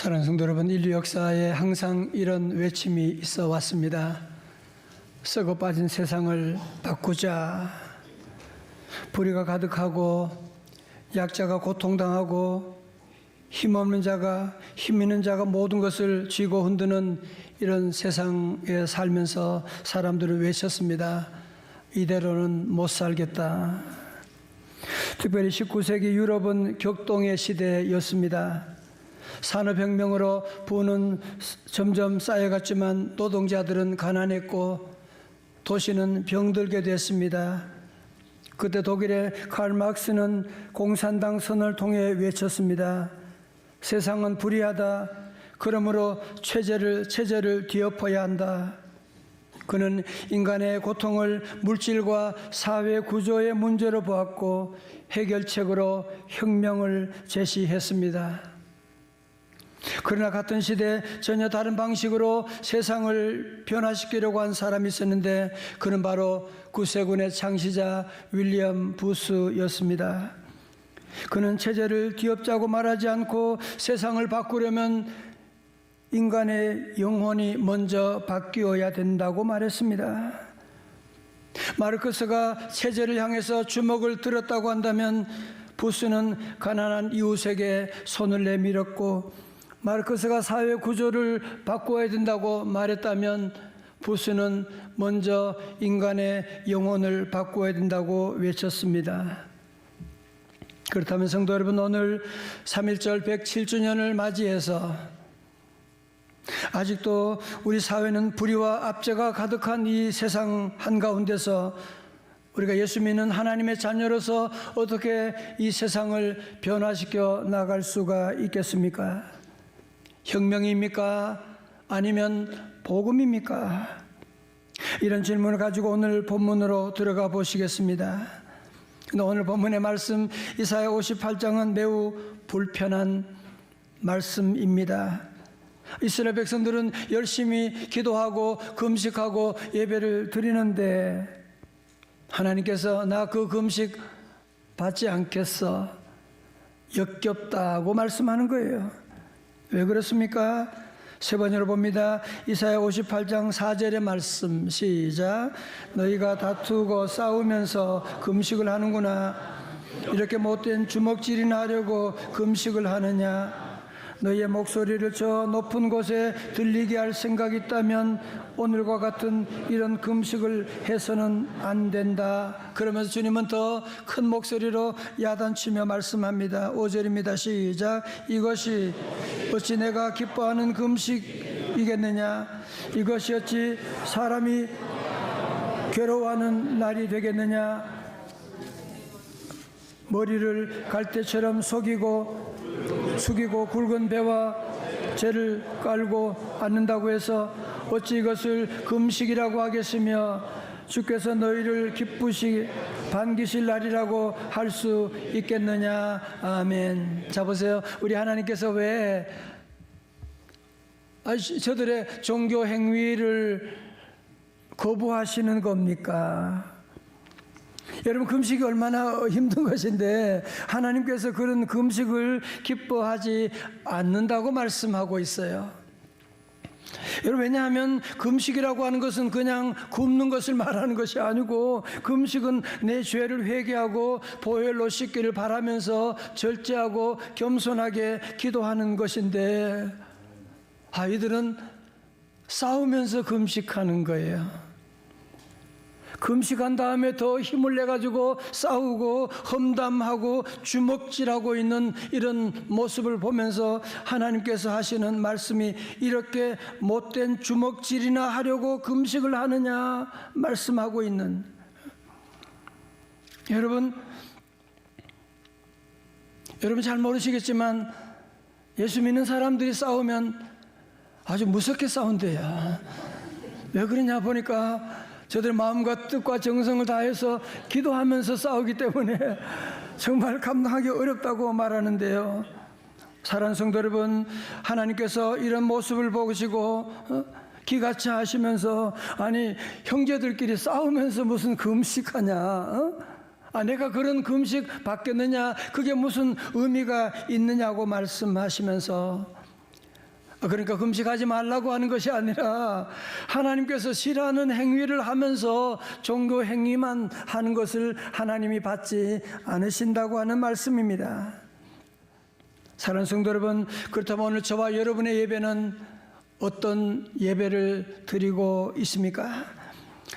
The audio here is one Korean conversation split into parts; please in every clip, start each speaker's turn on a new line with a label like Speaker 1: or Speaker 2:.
Speaker 1: 사랑하는 성도 여러분, 인류 역사에 항상 이런 외침이 있어 왔습니다. 썩어 빠진 세상을 바꾸자. 불의가 가득하고 약자가 고통당하고 힘없는 자가, 힘 있는 자가 모든 것을 쥐고 흔드는 이런 세상에 살면서 사람들을 외쳤습니다. 이대로는 못 살겠다. 특별히 19세기 유럽은 격동의 시대였습니다. 산업혁명으로 부는 점점 쌓여갔지만 노동자들은 가난했고 도시는 병들게 됐습니다. 그때 독일의 칼 막스는 공산당 선언을 통해 외쳤습니다. 세상은 불의하다. 그러므로 체제를 뒤엎어야 한다. 그는 인간의 고통을 물질과 사회 구조의 문제로 보았고 해결책으로 혁명을 제시했습니다. 그러나 같은 시대에 전혀 다른 방식으로 세상을 변화시키려고 한 사람이 있었는데 그는 바로 구세군의 창시자 윌리엄 부스였습니다. 그는 체제를 뒤엎자고 말하지 않고 세상을 바꾸려면 인간의 영혼이 먼저 바뀌어야 된다고 말했습니다. 마르크스가 체제를 향해서 주먹을 들었다고 한다면 부스는 가난한 이웃에게 손을 내밀었고, 마르크스가 사회 구조를 바꿔야 된다고 말했다면 부스는 먼저 인간의 영혼을 바꿔야 된다고 외쳤습니다. 그렇다면 성도 여러분, 오늘 3.1절 107주년을 맞이해서 아직도 우리 사회는 불의와 압제가 가득한 이 세상 한가운데서 우리가 예수 믿는 하나님의 자녀로서 어떻게 이 세상을 변화시켜 나갈 수가 있겠습니까? 혁명입니까? 아니면 복음입니까? 이런 질문을 가지고 오늘 본문으로 들어가 보시겠습니다. 오늘 본문의 말씀 이사야 58장은 매우 불편한 말씀입니다. 이스라엘 백성들은 열심히 기도하고 금식하고 예배를 드리는데 하나님께서 나 그 금식 받지 않겠어, 역겹다고 말씀하는 거예요. 왜 그렇습니까? 세 번째로 봅니다. 이사야 58장 4절의 말씀, 시작. 너희가 다투고 싸우면서 금식을 하는구나. 이렇게 못된 주먹질이나 하려고 금식을 하느냐. 너희의 목소리를 저 높은 곳에 들리게 할 생각이 있다면 오늘과 같은 이런 금식을 해서는 안 된다. 그러면서 주님은 더 큰 목소리로 야단치며 말씀합니다. 5절입니다. 시작. 이것이 어찌 내가 기뻐하는 금식이겠느냐. 이것이 어찌 사람이 괴로워하는 날이 되겠느냐. 머리를 갈대처럼 숙이고 굵은 배와 재를 깔고 앉는다고 해서 어찌 이것을 금식이라고 하겠으며 주께서 너희를 반기실 날이라고 할 수 있겠느냐. 아멘. 자, 보세요. 우리 하나님께서 왜 저들의 종교 행위를 거부하시는 겁니까? 여러분, 금식이 얼마나 힘든 것인데 하나님께서 그런 금식을 기뻐하지 않는다고 말씀하고 있어요. 여러분, 왜냐하면 금식이라고 하는 것은 그냥 굶는 것을 말하는 것이 아니고 금식은 내 죄를 회개하고 보혈로 씻기를 바라면서 절제하고 겸손하게 기도하는 것인데 아이들은 싸우면서 금식하는 거예요. 금식한 다음에 더 힘을 내가지고 싸우고 험담하고 주먹질하고 있는 이런 모습을 보면서 하나님께서 하시는 말씀이 이렇게 못된 주먹질이나 하려고 금식을 하느냐 말씀하고 있는. 여러분 잘 모르시겠지만 예수 믿는 사람들이 싸우면 아주 무섭게 싸운대요. 왜 그러냐 보니까 저들 마음과 뜻과 정성을 다해서 기도하면서 싸우기 때문에 정말 감당하기 어렵다고 말하는데요. 사랑하는 성도 여러분, 하나님께서 이런 모습을 보시고 기가 차하시면서 아니 형제들끼리 싸우면서 무슨 금식하냐, 내가 그런 금식 받겠느냐, 그게 무슨 의미가 있느냐고 말씀하시면서 그러니까 금식하지 말라고 하는 것이 아니라 하나님께서 싫어하는 행위를 하면서 종교 행위만 하는 것을 하나님이 받지 않으신다고 하는 말씀입니다. 사랑하는 성도 여러분, 그렇다면 오늘 저와 여러분의 예배는 어떤 예배를 드리고 있습니까?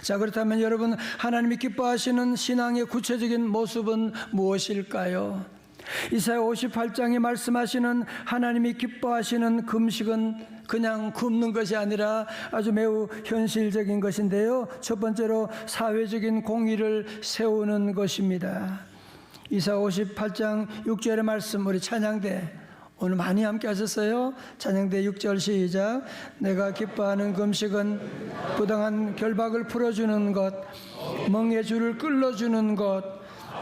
Speaker 1: 자, 그렇다면 여러분, 하나님이 기뻐하시는 신앙의 구체적인 모습은 무엇일까요? 이사야 58장에 말씀하시는 하나님이 기뻐하시는 금식은 그냥 굶는 것이 아니라 아주 매우 현실적인 것인데요, 첫 번째로 사회적인 공의를 세우는 것입니다. 이사야 58장 6절의 말씀, 우리 찬양대 오늘 많이 함께 하셨어요. 찬양대 6절 시작. 내가 기뻐하는 금식은 부당한 결박을 풀어주는 것, 멍에 줄을 끌어주는 것,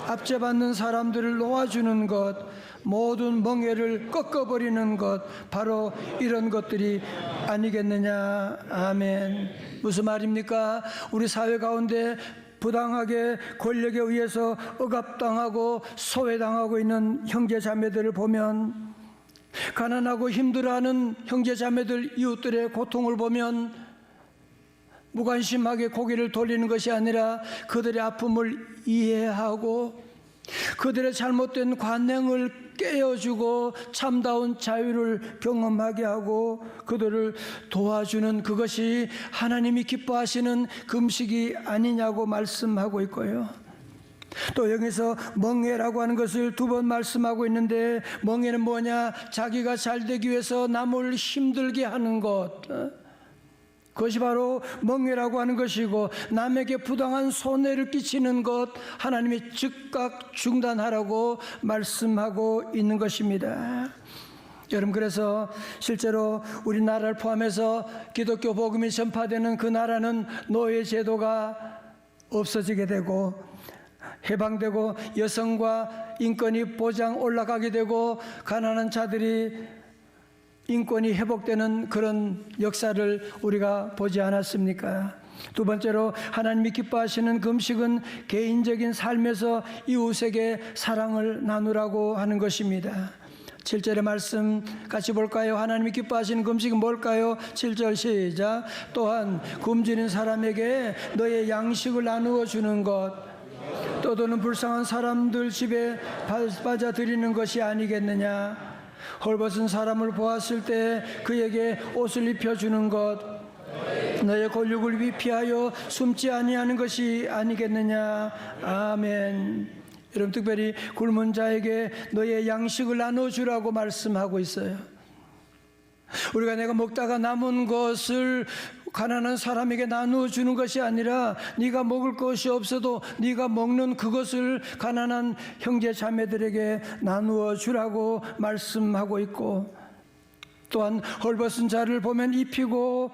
Speaker 1: 압제받는 사람들을 놓아주는 것, 모든 멍에를 꺾어버리는 것, 바로 이런 것들이 아니겠느냐. 아멘. 무슨 말입니까? 우리 사회 가운데 부당하게 권력에 의해서 억압당하고 소외당하고 있는 형제자매들을 보면, 가난하고 힘들어하는 형제자매들, 이웃들의 고통을 보면 무관심하게 고개를 돌리는 것이 아니라 그들의 아픔을 이해하고 그들의 잘못된 관행을 깨어주고 참다운 자유를 경험하게 하고 그들을 도와주는 그것이 하나님이 기뻐하시는 금식이 아니냐고 말씀하고 있고요. 또 여기서 멍에라고 하는 것을 두 번 말씀하고 있는데, 멍에는 뭐냐? 자기가 잘 되기 위해서 남을 힘들게 하는 것, 그것이 바로 멍에라고 하는 것이고, 남에게 부당한 손해를 끼치는 것 하나님이 즉각 중단하라고 말씀하고 있는 것입니다. 여러분, 그래서 실제로 우리나라를 포함해서 기독교 복음이 전파되는 그 나라는 노예 제도가 없어지게 되고 해방되고 여성과 인권이 보장 올라가게 되고 가난한 자들이 인권이 회복되는 그런 역사를 우리가 보지 않았습니까? 두 번째로 하나님이 기뻐하시는 금식은 개인적인 삶에서 이웃에게 사랑을 나누라고 하는 것입니다. 7절의 말씀 같이 볼까요? 하나님이 기뻐하시는 금식은 뭘까요? 7절 시작. 또한 굶주린 사람에게 너의 양식을 나누어 주는 것, 떠도는 불쌍한 사람들 집에 받아 드리는 것이 아니겠느냐. 헐벗은 사람을 보았을 때 그에게 옷을 입혀주는 것, 너의 골육을 피하여 숨지 아니하는 것이 아니겠느냐. 아멘. 여러분, 특별히 굶은 자에게 너의 양식을 나눠주라고 말씀하고 있어요. 우리가 내가 먹다가 남은 것을 가난한 사람에게 나누어 주는 것이 아니라, 네가 먹을 것이 없어도 네가 먹는 그것을 가난한 형제 자매들에게 나누어 주라고 말씀하고 있고, 또한 헐벗은 자를 보면 입히고,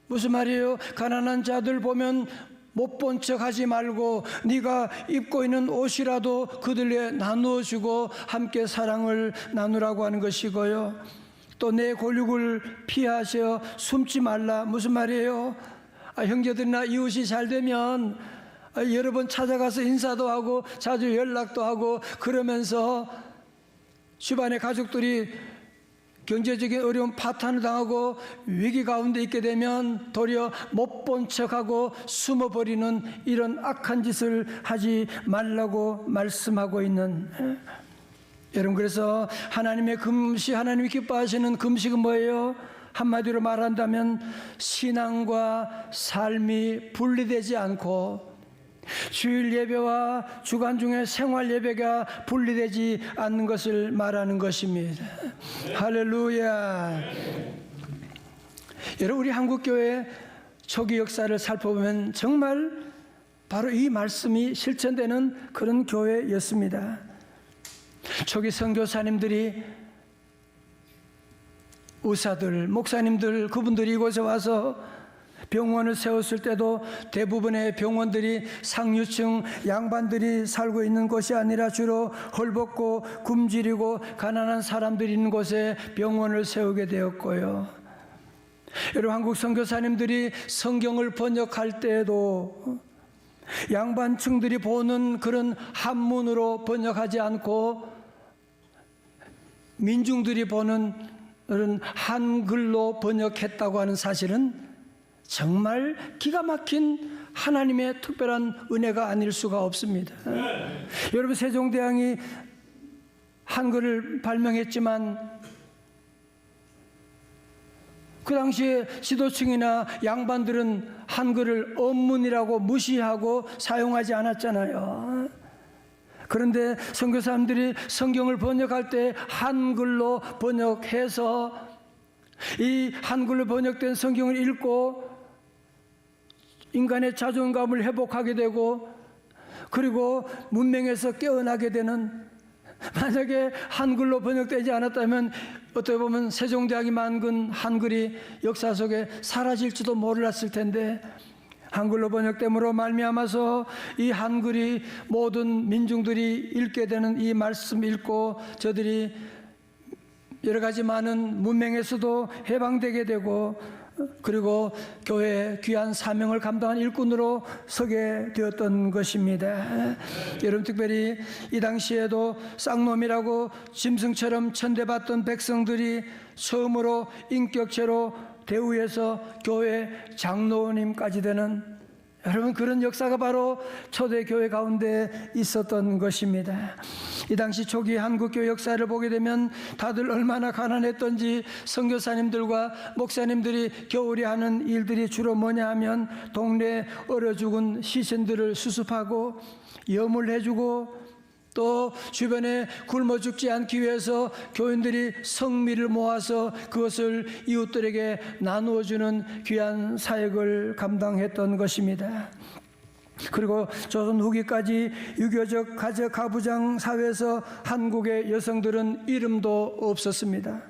Speaker 1: 무슨 말이에요? 가난한 자들 보면 못 본 척 하지 말고 네가 입고 있는 옷이라도 그들에게 나누어 주고 함께 사랑을 나누라고 하는 것이고요. 또 내 골육을 피하셔 숨지 말라. 무슨 말이에요? 형제들이나 이웃이 잘 되면 여러 번 찾아가서 인사도 하고 자주 연락도 하고 그러면서 집안의 가족들이 경제적인 어려운 파탄을 당하고 위기 가운데 있게 되면 도리어 못 본 척하고 숨어버리는 이런 악한 짓을 하지 말라고 말씀하고 있는, 여러분, 그래서 하나님의 금식, 하나님이 기뻐하시는 금식은 뭐예요? 한마디로 말한다면 신앙과 삶이 분리되지 않고 주일 예배와 주간 중에 생활 예배가 분리되지 않는 것을 말하는 것입니다. 할렐루야. 여러분, 우리 한국교회 초기 역사를 살펴보면 정말 바로 이 말씀이 실천되는 그런 교회였습니다. 초기 선교사님들이, 의사들, 목사님들, 그분들이 이곳에 와서 병원을 세웠을 때도 대부분의 병원들이 상류층 양반들이 살고 있는 곳이 아니라 주로 헐벗고 굶주리고 가난한 사람들이 있는 곳에 병원을 세우게 되었고요. 여러분, 한국 선교사님들이 성경을 번역할 때에도 양반층들이 보는 그런 한문으로 번역하지 않고 민중들이 보는 한글로 번역했다고 하는 사실은 정말 기가 막힌 하나님의 특별한 은혜가 아닐 수가 없습니다. 여러분, 세종대왕이 한글을 발명했지만 그 당시에 지도층이나 양반들은 한글을 언문이라고 무시하고 사용하지 않았잖아요. 그런데 선교사님들이 성경을 번역할 때 한글로 번역해서 이 한글로 번역된 성경을 읽고 인간의 자존감을 회복하게 되고, 그리고 문명에서 깨어나게 되는, 만약에 한글로 번역되지 않았다면 어떻게 보면 세종대왕이 만든 한글이 역사 속에 사라질지도 몰랐을 텐데, 한글로 번역됨으로 말미암아서 이 한글이 모든 민중들이 읽게 되는 이 말씀 읽고 저들이 여러 가지 많은 문명에서도 해방되게 되고, 그리고 교회의 귀한 사명을 감당한 일꾼으로 서게 되었던 것입니다. 여러분, 특별히 이 당시에도 쌍놈이라고 짐승처럼 천대받던 백성들이 처음으로 인격체로 대우해서 교회 장로님까지 되는, 여러분, 그런 역사가 바로 초대교회 가운데 있었던 것입니다. 이 당시 초기 한국교회 역사를 보게 되면 다들 얼마나 가난했던지, 선교사님들과 목사님들이 겨울에 하는 일들이 주로 뭐냐 하면 동네 얼어 죽은 시신들을 수습하고 염을 해주고, 또 주변에 굶어 죽지 않기 위해서 교인들이 성미를 모아서 그것을 이웃들에게 나누어주는 귀한 사역을 감당했던 것입니다. 그리고 조선 후기까지 유교적 가부장 사회에서 한국의 여성들은 이름도 없었습니다.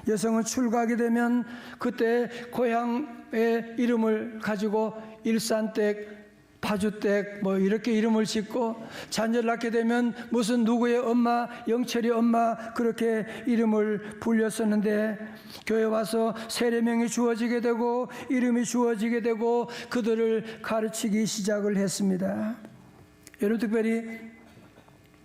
Speaker 1: 여성은 출가하게 되면 그때 고향의 이름을 가지고 일산댁, 파주댁 뭐 이렇게 이름을 짓고, 자녀를 낳게 되면 무슨 누구의 엄마, 영철이 엄마, 그렇게 이름을 불렸었는데, 교회 와서 세례명이 주어지게 되고 이름이 주어지게 되고 그들을 가르치기 시작을 했습니다. 여러분, 특별히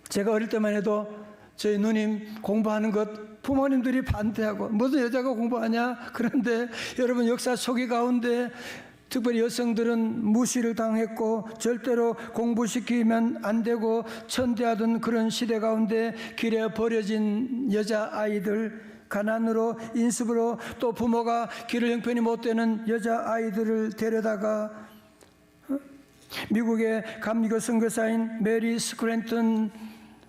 Speaker 1: 제가 어릴 때만 해도 저희 누님 공부하는 것 부모님들이 반대하고, 무슨 여자가 공부하냐, 그런데 여러분, 역사 초기 가운데 특별히 여성들은 무시를 당했고 절대로 공부시키면 안 되고 천대하던 그런 시대 가운데 길에 버려진 여자아이들, 가난으로 인습으로, 또 부모가 길을 형편이 못 되는 여자아이들을 데려다가 미국의 감리교 선교사인 메리 스크랜턴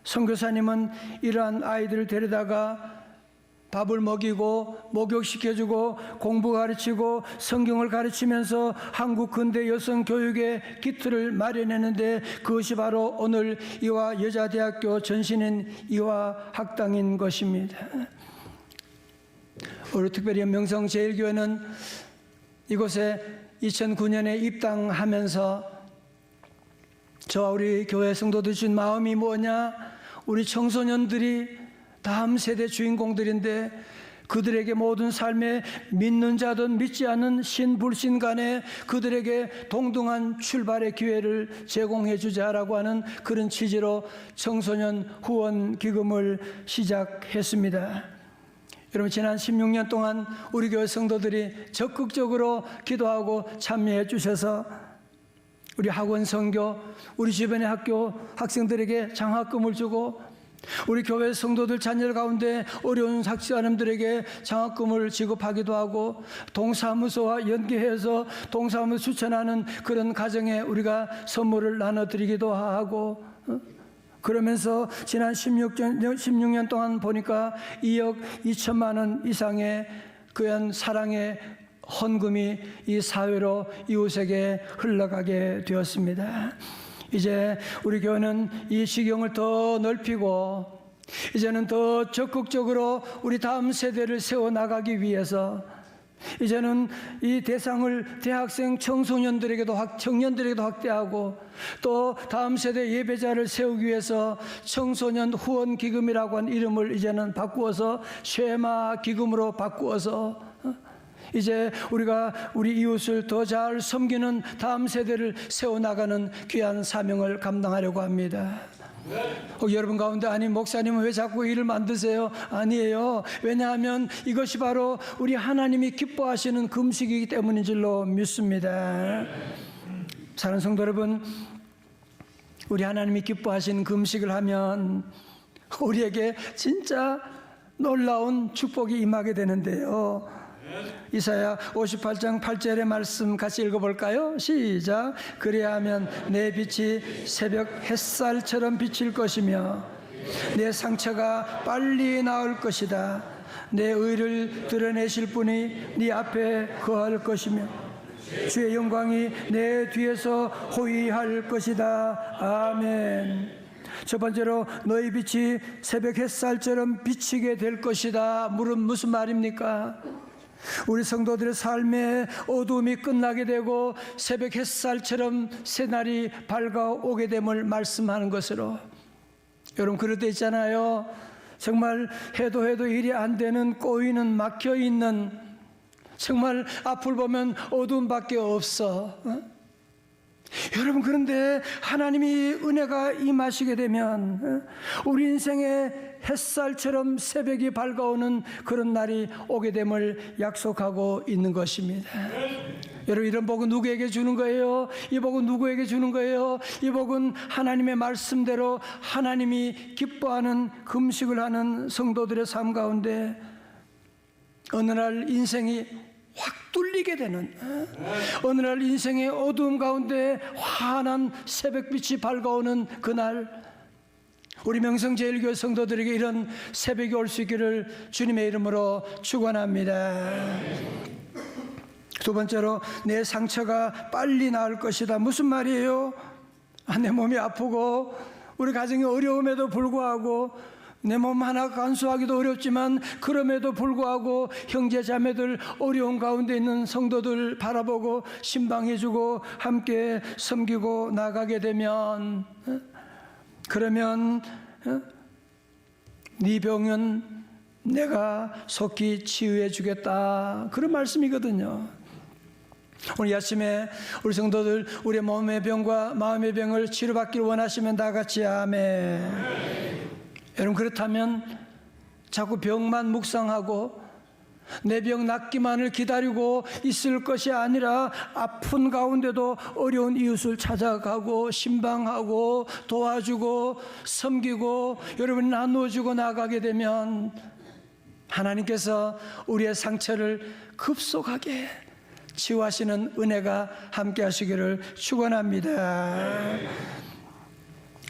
Speaker 1: 선교사님은 이러한 아이들을 데려다가 밥을 먹이고 목욕시켜주고 공부 가르치고 성경을 가르치면서 한국 근대 여성 교육의 기틀을 마련했는데, 그것이 바로 오늘 이화 여자대학교 전신인 이화 학당인 것입니다. 우리 특별히 명성제일교회는 이곳에 2009년에 입당하면서 저와 우리 교회 성도들 주신 마음이 뭐냐, 우리 청소년들이 다음 세대 주인공들인데 그들에게 모든 삶에 믿는 자든 믿지 않는 신불신 간에 그들에게 동등한 출발의 기회를 제공해 주자라고 하는 그런 취지로 청소년 후원 기금을 시작했습니다. 여러분, 지난 16년 동안 우리 교회 성도들이 적극적으로 기도하고 참여해 주셔서 우리 학원 선교, 우리 주변의 학교 학생들에게 장학금을 주고, 우리 교회 성도들 자녀 가운데 어려운 학생들에게 장학금을 지급하기도 하고, 동사무소와 연계해서 동사무소 추천하는 그런 가정에 우리가 선물을 나눠드리기도 하고, 그러면서 지난 16년 동안 보니까 2억 2천만 원 이상의 그런 사랑의 헌금이 이 사회로 이웃에게 흘러가게 되었습니다. 이제 우리 교회는 이 시경을 더 넓히고 이제는 더 적극적으로 우리 다음 세대를 세워나가기 위해서 이제는 이 대상을 대학생 청소년들에게도 청년들에게도 확대하고, 또 다음 세대 예배자를 세우기 위해서 청소년 후원 기금이라고 한 이름을 이제는 바꾸어서 쉐마 기금으로 바꾸어서 이제 우리가 우리 이웃을 더 잘 섬기는 다음 세대를 세워나가는 귀한 사명을 감당하려고 합니다. 여러분 가운데 아니 목사님은 왜 자꾸 일을 만드세요? 아니에요. 왜냐하면 이것이 바로 우리 하나님이 기뻐하시는 금식이기 때문인 줄로 믿습니다. 사랑하는 성도 여러분, 우리 하나님이 기뻐하시는 금식을 하면 우리에게 진짜 놀라운 축복이 임하게 되는데요. 이사야 58장 8절의 말씀 같이 읽어볼까요? 시작. 그래야 하면 내 빛이 새벽 햇살처럼 비칠 것이며 내 상처가 빨리 나을 것이다. 내 의를 드러내실 분이 네 앞에 거할 것이며 주의 영광이 내 뒤에서 호위할 것이다. 아멘. 첫 번째로 너희 빛이 새벽 햇살처럼 비치게 될 것이다. 무슨 말입니까? 우리 성도들의 삶에 어두움이 끝나게 되고 새벽 햇살처럼 새날이 밝아오게 됨을 말씀하는 것으로. 여러분 그럴 때 있잖아요. 정말 해도 일이 안 되는, 꼬이는, 막혀있는, 정말 앞을 보면 어두움밖에 없어. 여러분 그런데 하나님이 은혜가 임하시게 되면 우리 인생에 햇살처럼 새벽이 밝아오는 그런 날이 오게 됨을 약속하고 있는 것입니다. 여러분 이런 복은 누구에게 주는 거예요? 이 복은 누구에게 주는 거예요? 이 복은 하나님의 말씀대로 하나님이 기뻐하는 금식을 하는 성도들의 삶 가운데 어느 날 인생이 확 뚫리게 되는, 어느 날 인생의 어두움 가운데 환한 새벽빛이 밝아오는 그날, 우리 명성제일교회 성도들에게 이런 새벽이 올 수 있기를 주님의 이름으로 축원합니다. 두 번째로 내 상처가 빨리 나을 것이다. 무슨 말이에요? 내 몸이 아프고 우리 가정이 어려움에도 불구하고 내 몸 하나 간수하기도 어렵지만 그럼에도 불구하고 형제 자매들 어려운 가운데 있는 성도들 바라보고 신방해주고 함께 섬기고 나가게 되면, 그러면 네 병은 내가 속히 치유해 주겠다, 그런 말씀이거든요. 오늘 아침에 우리 성도들 우리의 몸의 병과 마음의 병을 치료받기를 원하시면 다 같이 아멘. 여러분 그렇다면 자꾸 병만 묵상하고 내 병 낫기만을 기다리고 있을 것이 아니라 아픈 가운데도 어려운 이웃을 찾아가고 신방하고 도와주고 섬기고 여러분이 나누어주고 나가게 되면 하나님께서 우리의 상처를 급속하게 치유하시는 은혜가 함께 하시기를 축원합니다.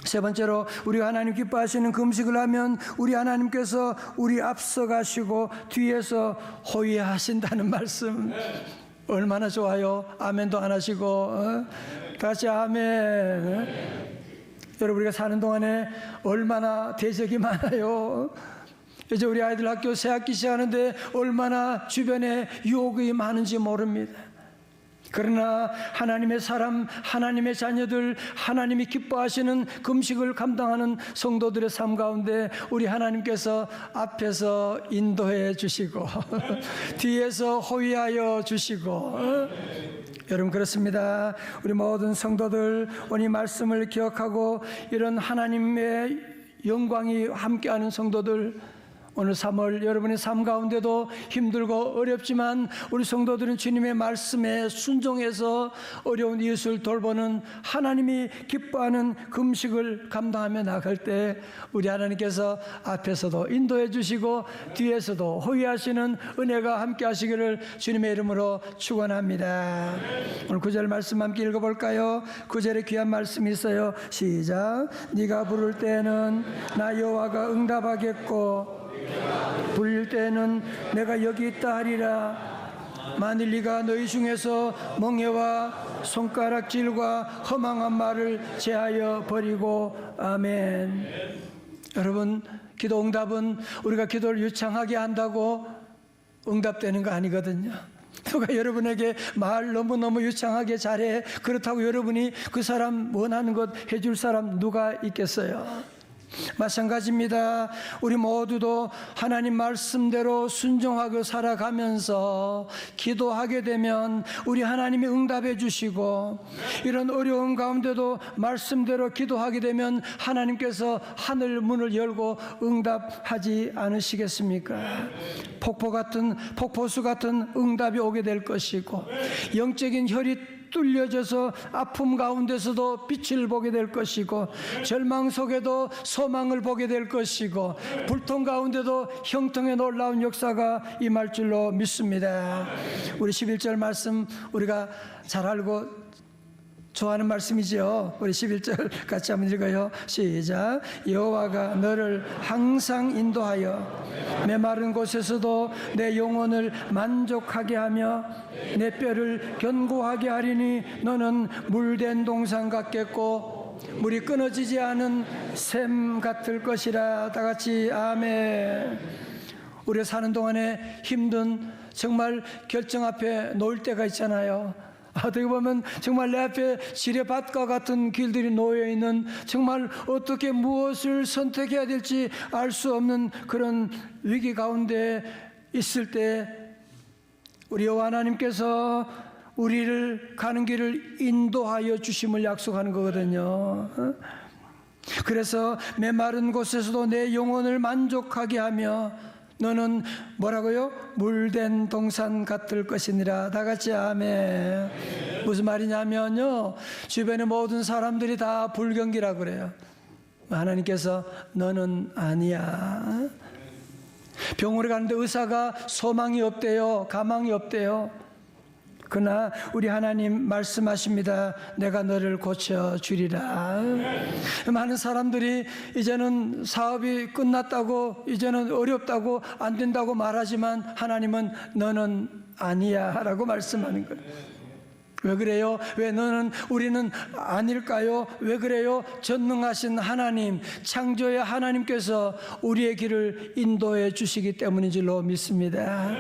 Speaker 1: 세 번째로 우리가 하나님 기뻐하시는 금식을 하면 우리 하나님께서 우리 앞서 가시고 뒤에서 호위하신다는 말씀, 얼마나 좋아요. 아멘도 안 하시고 다시 아멘. 여러분 우리가 사는 동안에 얼마나 대적이 많아요. 이제 우리 아이들 학교 새 학기 시작하는데 얼마나 주변에 유혹이 많은지 모릅니다. 그러나 하나님의 사람, 하나님의 자녀들, 하나님이 기뻐하시는 금식을 감당하는 성도들의 삶 가운데 우리 하나님께서 앞에서 인도해 주시고 뒤에서 호위하여 주시고, 여러분 그렇습니다. 우리 모든 성도들 오늘 이 말씀을 기억하고 이런 하나님의 영광이 함께하는 성도들, 오늘 3월 여러분의 삶 가운데도 힘들고 어렵지만 우리 성도들은 주님의 말씀에 순종해서 어려운 이웃을 돌보는 하나님이 기뻐하는 금식을 감당하며 나갈 때 우리 하나님께서 앞에서도 인도해 주시고 뒤에서도 호위하시는 은혜가 함께 하시기를 주님의 이름으로 축원합니다. 오늘 9절 말씀 함께 읽어볼까요? 9절에 귀한 말씀이 있어요. 시작. 네가 부를 때는 나 여호와가 응답하겠고 불릴 때는 내가 여기 있다 하리라. 만일 네가 너희 중에서 멍해와 손가락질과 허망한 말을 제하여 버리고, 아멘. 여러분 기도 응답은 우리가 기도를 유창하게 한다고 응답되는 거 아니거든요. 누가 여러분에게 말 너무너무 유창하게 잘해, 그렇다고 여러분이 그 사람 원하는 것 해줄 사람 누가 있겠어요? 마찬가지입니다. 우리 모두도 하나님 말씀대로 순종하고 살아가면서 기도하게 되면 우리 하나님이 응답해 주시고, 이런 어려운 가운데도 말씀대로 기도하게 되면 하나님께서 하늘 문을 열고 응답하지 않으시겠습니까? 폭포수 같은 응답이 오게 될 것이고, 영적인 혈이 뚫려져서 아픔 가운데서도 빛을 보게 될 것이고, 절망 속에도 소망을 보게 될 것이고, 불통 가운데도 형통의 놀라운 역사가 임할 줄로 믿습니다. 우리 11절 말씀 우리가 잘 알고 좋아하는 말씀이죠. 우리 11절 같이 한번 읽어요. 시작. 여호와가 너를 항상 인도하여 메마른 곳에서도 내 영혼을 만족하게 하며 내 뼈를 견고하게 하리니 너는 물된 동산 같겠고 물이 끊어지지 않은 샘 같을 것이라. 다 같이 아멘. 우리가 사는 동안에 힘든 정말 결정 앞에 놓일 때가 있잖아요. 어떻게 보면 정말 내 앞에 지뢰밭과 같은 길들이 놓여있는, 정말 어떻게 무엇을 선택해야 될지 알 수 없는 그런 위기 가운데 있을 때 우리 여호와 하나님께서 우리를 가는 길을 인도하여 주심을 약속하는 거거든요. 그래서 메마른 곳에서도 내 영혼을 만족하게 하며 너는 뭐라고요? 물된 동산 같을 것이니라. 다 같이 아멘. 무슨 말이냐면요, 주변의 모든 사람들이 다 불경기라 그래요. 하나님께서 너는 아니야. 병원에 가는데 의사가 소망이 없대요, 가망이 없대요. 그러나 우리 하나님 말씀하십니다. 내가 너를 고쳐주리라. 많은 사람들이 이제는 사업이 끝났다고, 이제는 어렵다고, 안 된다고 말하지만 하나님은 너는 아니야 라고 말씀하는 거예요. 왜 그래요? 왜 우리는 아닐까요? 왜 그래요? 전능하신 하나님, 창조의 하나님께서 우리의 길을 인도해 주시기 때문인 줄로 믿습니다.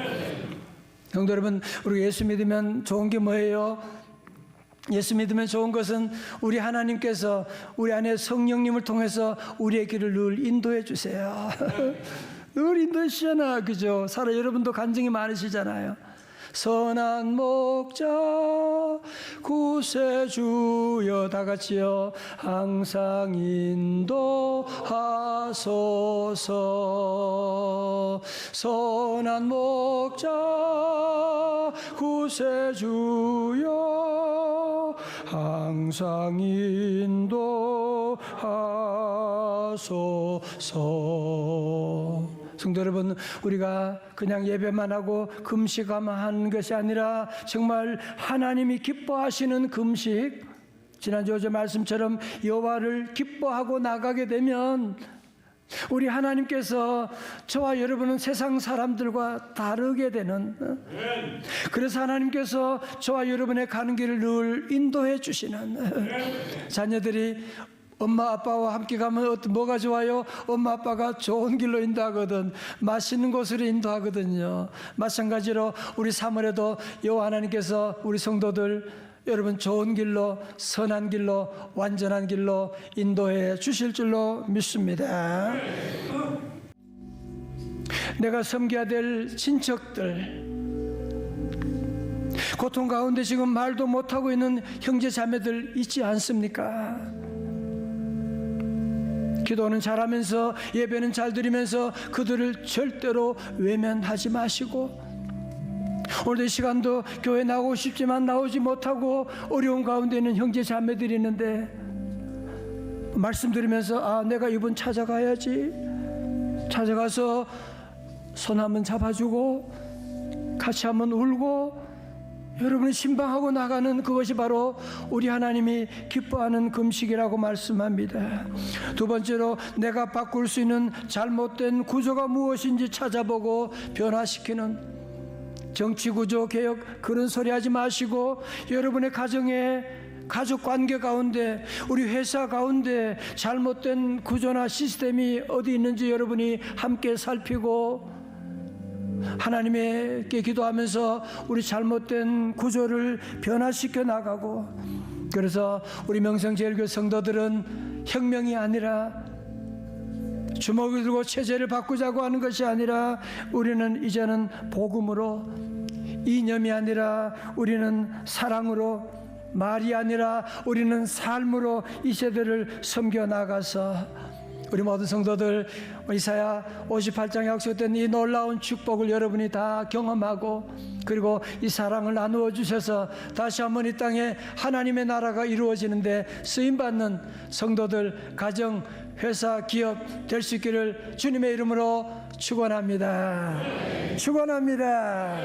Speaker 1: 성도 여러분, 우리 예수 믿으면 좋은 게 뭐예요? 예수 믿으면 좋은 것은 우리 하나님께서 우리 안에 성령님을 통해서 우리의 길을 늘 인도해 주세요. 늘 인도해 주시잖아, 그죠? 여러분도 간증이 많으시잖아요. 선한 목자 구세주여. 다 같이요. 항상 인도하소서. 선한 목자 구세주여 항상 인도하소서. 성도 여러분, 우리가 그냥 예배만 하고 금식만 하는 것이 아니라 정말 하나님이 기뻐하시는 금식, 지난주 어제 말씀처럼 여호와를 기뻐하고 나가게 되면 우리 하나님께서 저와 여러분은 세상 사람들과 다르게 되는, 그래서 하나님께서 저와 여러분의 가는 길을 늘 인도해 주시는, 자녀들이 엄마 아빠와 함께 가면 뭐가 좋아요? 엄마 아빠가 좋은 길로 인도하거든, 맛있는 곳으로 인도하거든요. 마찬가지로 우리 사물에도 여호와 하나님께서 우리 성도들 여러분 좋은 길로, 선한 길로, 완전한 길로 인도해 주실 줄로 믿습니다. 내가 섬겨야 될 친척들, 고통 가운데 지금 말도 못하고 있는 형제 자매들 있지 않습니까? 기도는 잘하면서 예배는 잘 드리면서 그들을 절대로 외면하지 마시고, 오늘 이 시간도 교회 나오고 싶지만 나오지 못하고 어려운 가운데 있는 형제 자매들이 있는데 말씀 들으면서 내가 이분 찾아가야지, 찾아가서 손 한번 잡아주고 같이 한번 울고 여러분이 신방하고 나가는 그것이 바로 우리 하나님이 기뻐하는 금식이라고 말씀합니다. 두 번째로, 내가 바꿀 수 있는 잘못된 구조가 무엇인지 찾아보고 변화시키는, 정치구조 개혁 그런 소리 하지 마시고 여러분의 가정에, 가족 관계 가운데, 우리 회사 가운데 잘못된 구조나 시스템이 어디 있는지 여러분이 함께 살피고 하나님께 기도하면서 우리 잘못된 구조를 변화시켜 나가고, 그래서 우리 명성제일교회 성도들은 혁명이 아니라 주먹을 들고 체제를 바꾸자고 하는 것이 아니라 우리는 이제는 복음으로, 이념이 아니라 우리는 사랑으로, 말이 아니라 우리는 삶으로 이 세대를 섬겨 나가서 우리 모든 성도들 이사야 58장에 약속된 이 놀라운 축복을 여러분이 다 경험하고, 그리고 이 사랑을 나누어 주셔서 다시 한번 이 땅에 하나님의 나라가 이루어지는데 쓰임받는 성도들, 가정, 회사, 기업 될 수 있기를 주님의 이름으로 축원합니다. 축원합니다.